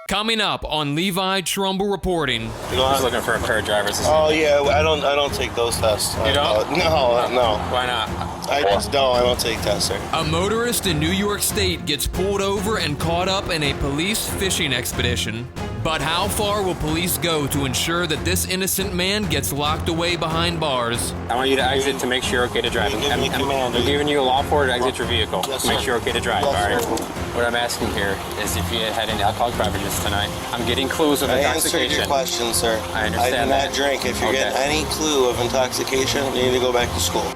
Coming up on Levi Trumbull reporting. Just looking for a pair of driver's license. Oh yeah, I don't take those tests. You don't? No. Why not? I just don't. I don't take tests, sir. A motorist in New York State gets pulled over and caught up in a police fishing expedition. But how far will police go to ensure that this innocent man gets locked away behind bars? I want you to exit to make sure you're okay to drive. I'm giving you a law for it to exit your vehicle. Yes, to make sir. sure you're okay to drive, Yes, all right? sir. What I'm asking here is if you had any alcoholic beverages tonight. I'm getting clues of I intoxication. answered your question, sir. I understand I that. do not drink. If you're Okay. getting any clue of intoxication, you need to go back to school.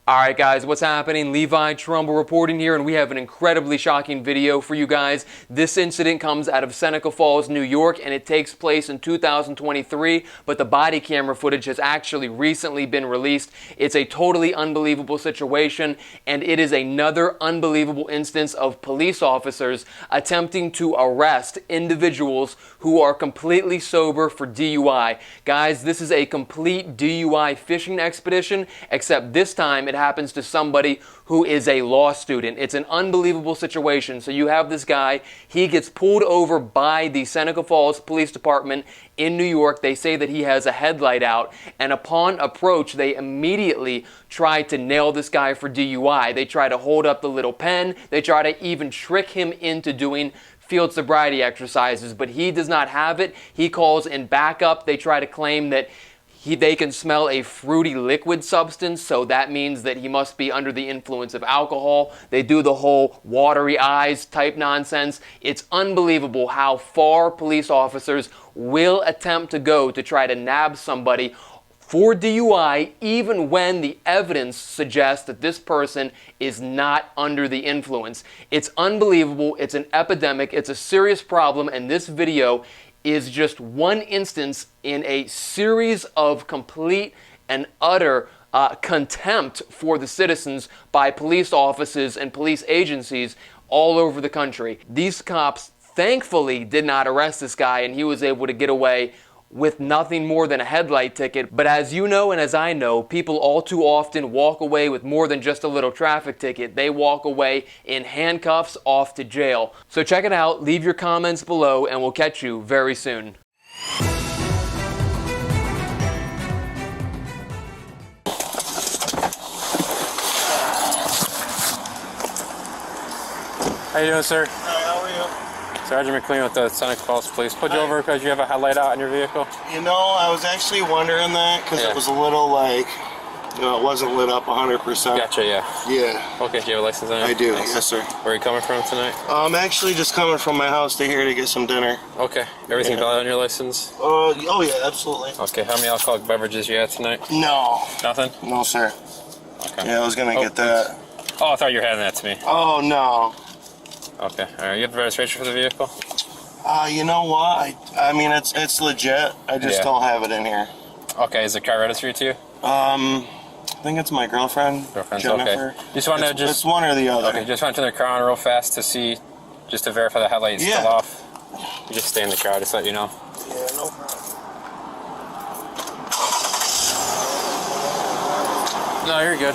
All right, guys, what's happening? Levi Trumbull reporting here, and we have an incredibly shocking video for you guys. This incident comes out of Seneca Falls, New York, and it takes place in 2023, but the body camera footage has actually recently been released. It's a totally unbelievable situation, and it is another unbelievable instance of police officers attempting to arrest individuals who are completely sober for DUI. Guys, this is a complete DUI fishing expedition, except this time it happens to somebody who is a law student. It's an unbelievable situation. So you have this guy, he gets pulled over by the Seneca Falls Police Department in New York. They say that he has a headlight out, and upon approach, they immediately try to nail this guy for DUI. They try to hold up the little pen. They try to even trick him into doing field sobriety exercises, but he does not have it. He calls in backup. They try to claim that they can smell a fruity liquid substance, so that means that he must be under the influence of alcohol. They do the whole watery eyes type nonsense. It's unbelievable how far police officers will attempt to go to try to nab somebody for DUI, even when the evidence suggests that this person is not under the influence. It's unbelievable. It's an epidemic. It's a serious problem, and this video is just one instance in a series of complete and utter contempt for the citizens by police offices and police agencies all over the country. These cops thankfully did not arrest this guy, and he was able to get away with nothing more than a headlight ticket. But as you know and as I know, people all too often walk away with more than just a little traffic ticket. They walk away in handcuffs off to jail. So check it out, leave your comments below, and we'll catch you very soon. How you doing, sir? Hi, how are you? Sergeant McLean with the Seneca Falls Police. Pulled you over because you have a headlight out in your vehicle? You know, I was actually wondering that because Yeah. it was a little like, you know, it wasn't lit up 100%. Gotcha, yeah. Yeah. Okay, do you have a license on you? I do, Thanks. yes, sir. Where are you coming from tonight? I'm actually just coming from my house to here to get some dinner. Okay. Everything Yeah. valid on your license? Oh yeah, absolutely. Okay, how many alcoholic beverages you had tonight? No. Nothing? No, sir. Okay. Yeah, I was gonna get that. Oh, I thought you were handing that to me. Oh, no. Okay, alright. You have the registration for the vehicle? You know what? I mean, it's legit. I just Yeah. don't have it in here. Okay, is the car registered to you? I think it's my girlfriend, Girlfriend's Jennifer. okay. Just want to It's one or the other. Okay, just want to turn the car on real fast to see, just to verify the headlight is Yeah. still off. You just stay in the car, just let you know. Yeah, no problem. No, you're good.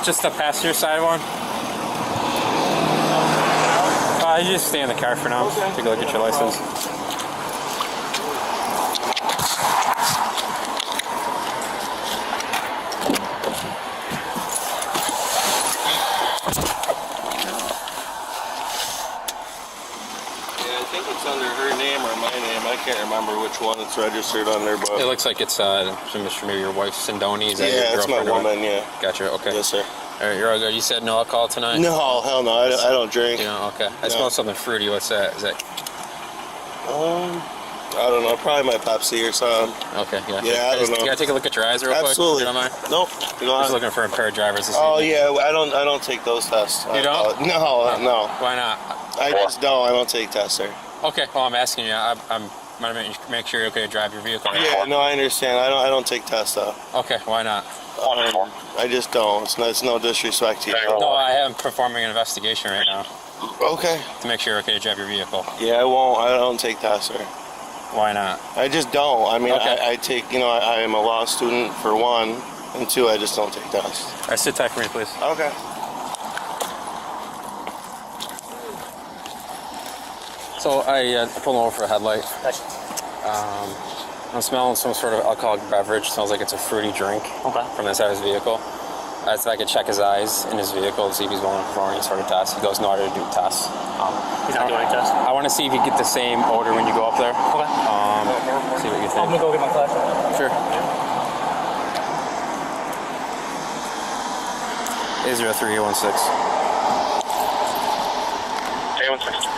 Just the passenger side one. You just stay in the car for now. Okay. Take a look at your license. I think it's under her name or my name. I can't remember which one it's registered under, but It looks like it's maybe your wife, Sindoni. Is that your yeah, it's my girlfriend or what? woman. Yeah. Gotcha. Okay. Yes, sir. All right, you're all good. You said no alcohol tonight. No, hell no. I don't drink. You know, okay. I No. smell something fruity. What's that? Is that? I don't know. Probably my Pepsi or something. Okay. Yeah. Yeah, I don't know. You gotta take a look at your eyes real Absolutely. quick. If you don't mind. Nope. You know, Just looking for a pair of driver's license. oh yeah, I don't take those tests. You don't? No. Why not? I just don't. I don't take tests, sir. Okay. Well, I'm asking you. I'm gonna make sure you're okay to drive your vehicle. Yeah, no, I understand. I don't take tests though. Okay. Why not? I just don't. It's no disrespect to you. No, I am performing an investigation right now Okay. to make sure you're okay to drive your vehicle. Yeah, I won't. I don't take tests, sir. Why not? I just don't. I mean, Okay. I take. You know, I am a law student for one, and two, I just don't take tests. All right, sit tight for me, please. Okay. So I pulled over for a headlight. Gotcha. I'm smelling some sort of alcoholic beverage. Smells like it's a fruity drink. Okay. From inside his vehicle. I asked if I could check his eyes in his vehicle to see if he's willing to perform any sort of test. He goes, no, I didn't do tests. He's not doing any tests? I want to see if you get the same odor when you go up there. Okay. See what you think. I'm gonna go get my flashlight. Sure. A0316. A16.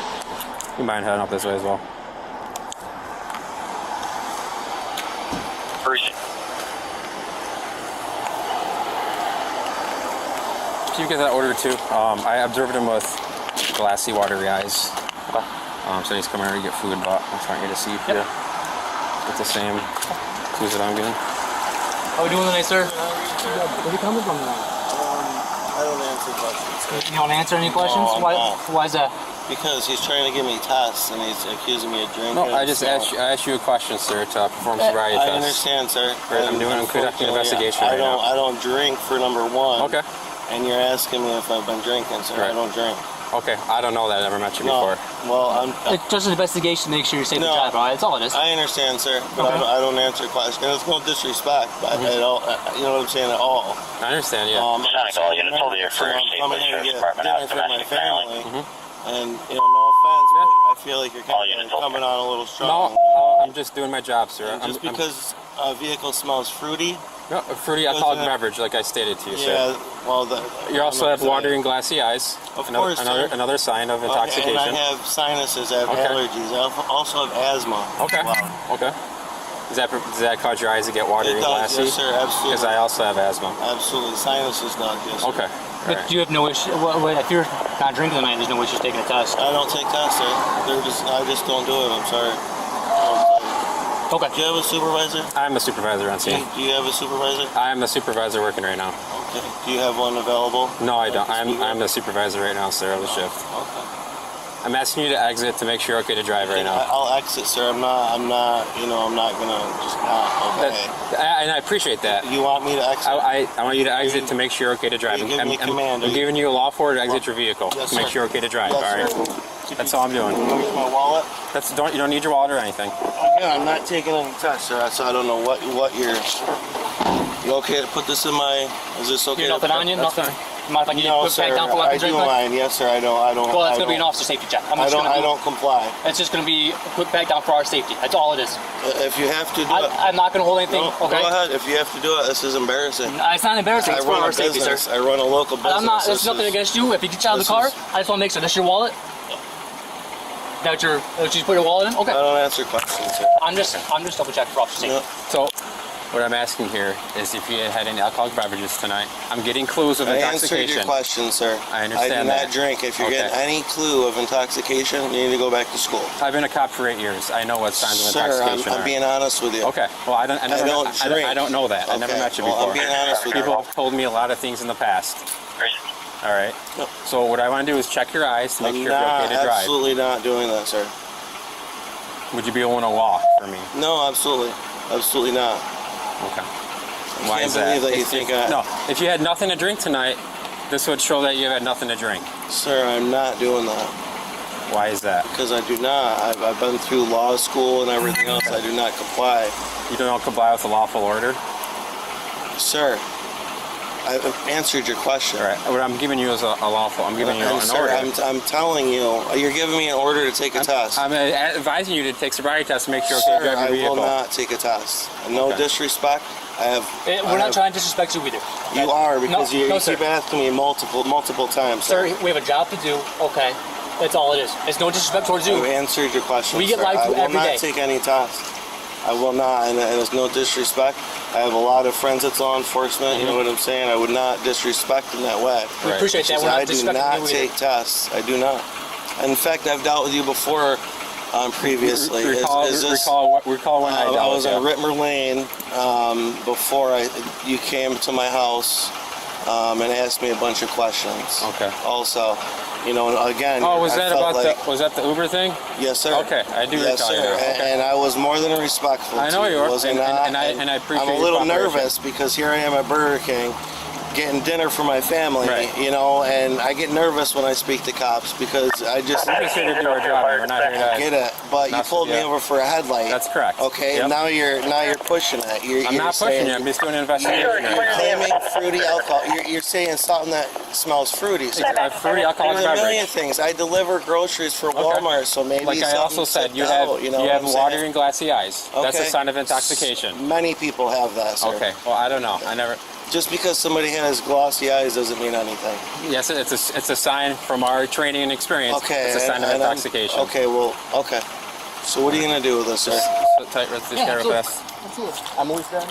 You mind heading up this way as well? Can you get that order too? I observed him with glassy, watery eyes. So he's coming here to get food, but I'm trying to get a see if you get the same clues that I'm getting. How are we doing tonight, sir? Where are you coming from tonight? I don't answer questions. You don't answer any questions? No, I'm not. Why is that? Because he's trying to give me tests and he's accusing me of drinking. No, I just asked you a question, sir, to perform sobriety test. I understand, sir. I'm conducting an investigation right now. I don't drink for number one. Okay. And you're asking me if I've been drinking, sir. Right. I don't drink. Okay, I don't know that. I never met you before. Well, It's just an investigation to make sure you're safe to drive, all right? That's all it is. I understand, sir, but Okay. I don't answer questions. There's no disrespect at all. You know what I'm saying? At all. I understand, yeah. Seneca, you told your first I'm coming here to get Department dinner of for my Domestic family. Violence. And, no offense, but I feel like you're kind of coming on a little strong. No, I'm just doing my job, sir. And just because a vehicle smells fruity. No, a fruity alcoholic beverage, like I stated to you, sir. Yeah, well, You also have watery and glassy eyes. Of course, sir. Another sign of intoxication. And I have sinuses, I have allergies, I also have asthma. Okay. Wow. Okay. Does that cause your eyes to get watery It and does, glassy? yes, sir, absolutely. Because I also have asthma. Absolutely, sinuses not, yes, sir. Okay. But you have no issue. If you're not drinking tonight, there's no issue taking a test. I don't take tests, sir. I just don't do it, I'm sorry. Okay. Do you have a supervisor? I'm a supervisor on scene. Do you have a supervisor? I'm the supervisor working right now. Okay. Do you have one available? No, I don't. I'm the supervisor right now, sir, of the shift. Okay. I'm asking you to exit to make sure you're okay to drive right now. I'll exit, sir. I'm not gonna just not obey. And I appreciate that. You want me to exit? I want you to exit to make sure you're okay to drive. You're giving me a command. I'm giving you a law order to exit your vehicle Yes, to make sir. sure you're okay to drive. Yes, all right. sir. That's all I'm doing. You want me to my wallet? You don't need your wallet or anything. Again, I'm not taking any tests, sir. So I don't know what you're. You okay to put this in my? Is this okay? You're nothing on you? That's Nothing? fine. Mind if I get No, you put sir. back down for I weapons or do anything? mine. Yes, sir. I don't. Well, it's going to be an officer safety check. I don't comply. It's just going to be put back down for our safety. That's all it is. If you have to do it. I'm not going to hold anything. No, Okay. Go ahead. If you have to do it, this is embarrassing. It's not embarrassing. I It's for run a our safety, sir. business. I run a local business. I'm not. There's This nothing is- against you. If you get out of the this car, is- I just want to make sure this your wallet. That you put your wallet in. Okay. I don't answer questions, sir. I'm just double checking for officer safety. No. So, what I'm asking here is if you had any alcoholic beverages tonight. I'm getting clues of I answered intoxication. your question, sir. I understand I do that. not drink. If you're Okay. getting any clue of intoxication, you need to go back to school. I've been a cop for 8 years. I know what signs of Sir, intoxication I'm are. being honest with you. Okay. Well, I don't know that. I never Okay. met you Well, before. I'm being honest with you. People have told me a lot of things in the past. All right. No. So what I want to do is check your eyes to make sure you're okay to drive. Absolutely not doing that, sir. Would you be willing to walk for me? No, absolutely. Absolutely not. Okay. I Why can't is that? believe that you think I... No, if you had nothing to drink tonight, this would show that you had nothing to drink. Sir, I'm not doing that. Why is that? Because I do not. I've been through law school and everything else. I do not comply. You don't comply with the lawful order? Sir, I've answered your question. All right. What I'm giving you is a lawful. I'm giving you And an sir, order. I'm telling you, you're giving me an order to take a test. I'm advising you to take sobriety tests to make sure you're okay to Sir, drive I your vehicle. will not take a test. No Okay. disrespect. We're not trying to disrespect you either. You are, because you no, sir. keep asking me multiple times. Sir, we have a job to do. Okay. That's all it is. It's no disrespect towards you. I've answered your question. We get lied to every I will not day. take any tests. I will not, and it's no disrespect. I have a lot of friends that's law enforcement. You know what I'm saying? I would not disrespect in that way. We appreciate that. We're not I do disrespecting not you either. take tests. I do not. In fact, I've dealt with you before previously. Recall when I I dealt was with in you. Rittmer Lane before you came to my house and asked me a bunch of questions. Okay. Also, and again. Oh, was I that felt about like, was that the Uber thing? Yes, sir. Okay, I do Yes, recall you sir. now. Okay. And I was more than respectful. I know to you were, was I and not? I appreciate I'm a your little cooperation. nervous because here I am at Burger King, getting dinner for my family, Right. you know, and I get nervous when I speak to cops because I just We're just here to do our job. We're not here to. get it. But you That's- pulled me yeah. over for a headlight. That's correct. Okay, Yep. now you're pushing it. I'm not pushing you. I'm just doing an investigation. You're claiming fruity alcohol. You're saying something that smells fruity. So Fruity alcoholic there's a million beverage. things. I deliver groceries for Walmart, so maybe Like I something also said, slipped you have out, you know you have what I'm saying? watery and glassy eyes. That's a Okay. sign of intoxication. Many people have that, sir. Okay. Well, I don't know. I never. Just because somebody has glossy eyes doesn't mean anything. Yes, it's a sign from our training and experience. Okay. It's a sign of and I'm- intoxication. Okay, well, okay. So what are you gonna do with this, sir? Sit tight with this guy real fast. Absolutely. I'm always done.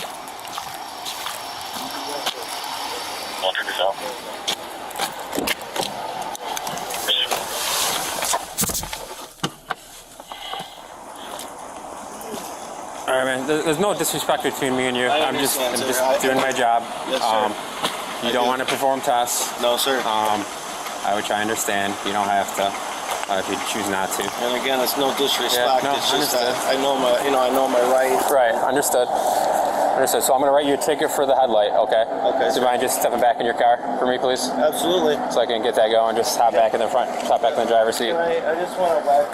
All right, man. There's no disrespect between me and you. I I'm just understand, sir. doing my job. Yes, sir. You don't want to perform tests. No, sir. Which I understand. You don't have to if you choose not to. And again, it's no disrespect. Yeah, no, it's just that understood. I know my rights. Right. Understood. Understood. So I'm gonna write you a ticket for the headlight. Okay. Okay, So sir. you mind just stepping back in your car for me, please? Absolutely. So I can get that going. Just hop back in the front. Hop back in the driver's seat. I just want to back.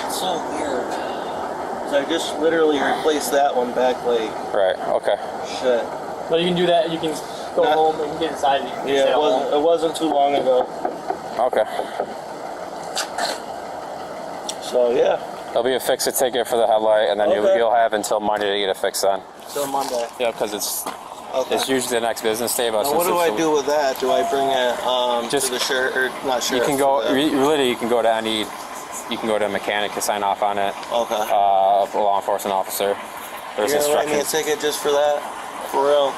It's so weird. 'Cause I just literally replaced that one back like Right. Okay. shit. But you can do that. You can go Nah. home and get inside. And you can Yeah, stay it at wasn't. home. It wasn't too long ago. Okay. So yeah, There'll be a fix-it ticket for the headlight, and then Okay. you'll have until Monday to get it fixed on. till Monday. Yeah, because it's Okay. usually the next business day. But Now, what since do I it's- do with that? Do I bring it Just- to the sheriff or not sheriff? You can go. to the- Literally, you can go to any. You can go to a mechanic to sign off on it. Okay. A law enforcement officer. There's You're gonna write me a instructions. ticket just for that? For real?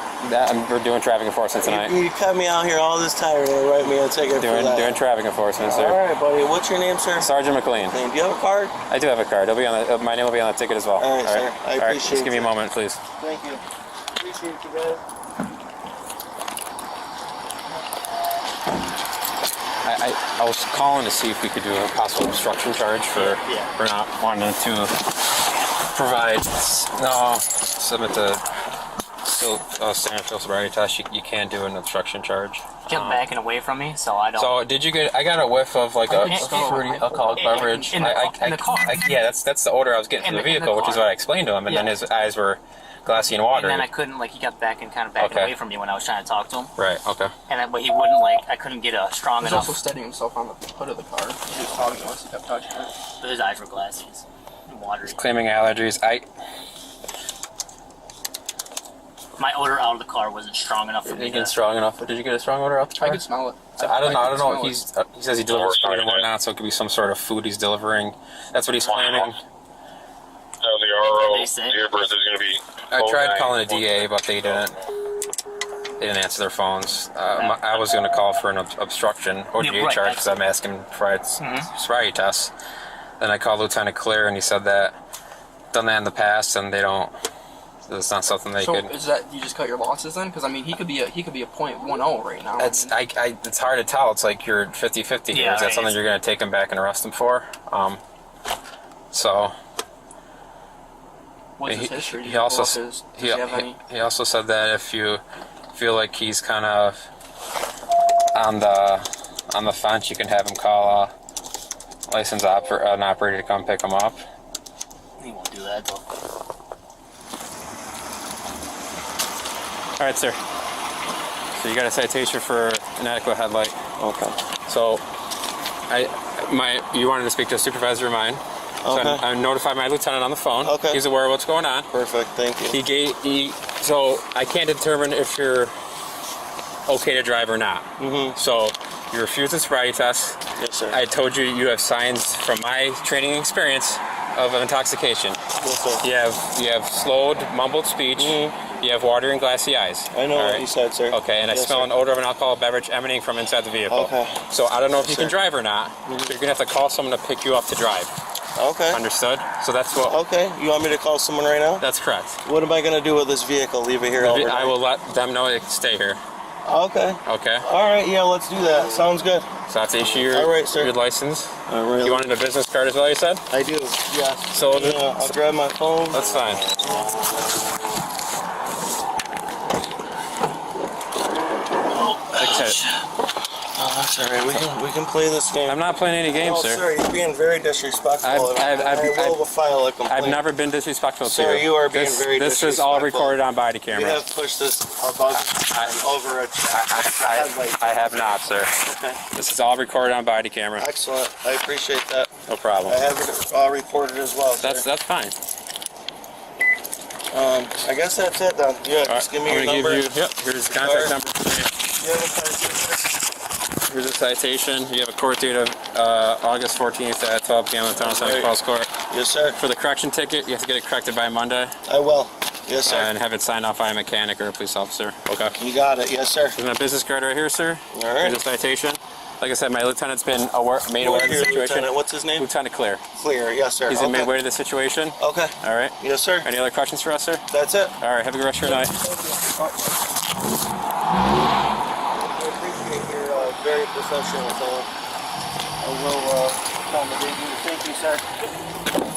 We're doing traffic enforcement tonight. You cut me out here all this time. You're gonna write me a ticket for that? Doing traffic enforcement, All sir. right, buddy. What's your name, sir? Sergeant McLean. Do you have a card? I do have a card. It'll be on the, my name will be on the ticket as well. All right, sir. I All right. appreciate Just give me a it. moment, please. Thank you. Appreciate you guys. I was calling to see if we could do a possible obstruction charge for not wanting to provide submit the standard field sobriety test. You can't do an obstruction charge. Kept backing away from me, so I don't. So did you get? I got a whiff of like a fruity alcoholic beverage. In the car. Yeah, that's the odor I was getting from the In the vehicle, which is car. what I explained to him. And then Yeah. his eyes were glassy and and watery. then I couldn't, like, he kept backing Okay. away from me when I was trying to talk to him. Right. Okay. But he wouldn't, like, I couldn't get a strong He's enough. also steadying himself on the hood of the car. He was talking to us. He kept touching it. But his eyes were glassy and watery. Claiming allergies. My odor out of the car wasn't strong enough for Did me you to. get strong enough? Did you get a strong odor out the car? I could smell it. So I don't know. I don't know. could He smell says he delivers food and whatnot, so it could be some sort of food he's delivering. That's what he's claiming. So the RO They say? Dearborn is going to be. I tried calling a DA, but they didn't answer their phones. I was going to call for an obstruction OGA Yeah, right, charge because I'm asking for sobriety tests. Then I called Lieutenant Clear, and he said that done that in the past, and they don't. It's not something they So could. is that you just cut your losses then? Because I mean, he could be a .10 right now. It's it's hard to tell. It's like you're 50-50 here. Yeah, Is that right. something you're going to take him back and arrest him for? So What's his history? he also Does he have any? he also said that if you feel like he's kind of on the fence, you can have him call a licensed an operator to come pick him up. He won't do that, though. All right, sir. So you got a citation for inadequate headlight. Okay. So you wanted to speak to a supervisor of mine. So Okay. I notified my lieutenant on the phone. Okay. He's aware of what's going on. Perfect. Thank you. So I can't determine if you're okay to drive or not. Mm-hmm. So you refused the sobriety test. Yes, sir. I told you you have signs from my training experience of intoxication. Yes, sir. You have slowed, mumbled speech. Mhm. You have watery and glassy eyes. I know All what right? you said, sir. Okay, and I Yes, smell sir. an odor of an alcohol beverage emanating from inside the vehicle. Okay. So I don't know if you Sir. can drive or not. So you're gonna have to call someone to pick you up to drive. Okay. Understood? So that's what. Okay. You want me to call someone right now? That's correct. What am I going to do with this vehicle? Leave it here overnight? I will let them know it can stay here. Okay. Okay. All right. Yeah, let's do that. Sounds good. So I have to issue your, All right, sir. your license. All right. You wanted a business card as well, you said? I do. Yeah. So Yeah, I'll grab my phone. that's fine. That's it. Oh, that's all right. We can play this game. I'm not playing any games, Oh, sir. You're being very disrespectful. I will file a complaint. I've never been disrespectful to you. Sir, you are being very This disrespectful. is all recorded on body You camera. have pushed this above and over a headlight. I have not, sir. Okay. This is all recorded on body camera. Excellent. I appreciate that. No problem. I have it all recorded as well, sir. That's fine. I guess that's it then. Yeah, just give me your number. Yep, here's the contact number. You have a citation? Here's a citation. You have a court date of August 14th at 12 p.m. in the town of Seneca Falls Court. Yes, sir. For the correction ticket, you have to get it corrected by Monday I will. Yes, sir. and have it signed off by a mechanic or a police officer. Okay. You got it. Yes, sir. Here's my business card right here, sir. All right. Here's a citation. Like I said, my lieutenant's been made aware of the Here, situation. Lieutenant. What's his name? Lieutenant Clear. Clear. Yes, sir. He's okay. been made aware of the situation. Okay. All right. Yes, sir. Any other questions for us, sir? That's it. All right. Have a good rest of your night. I appreciate your very professional tone. I will accommodate you. Thank you, sir.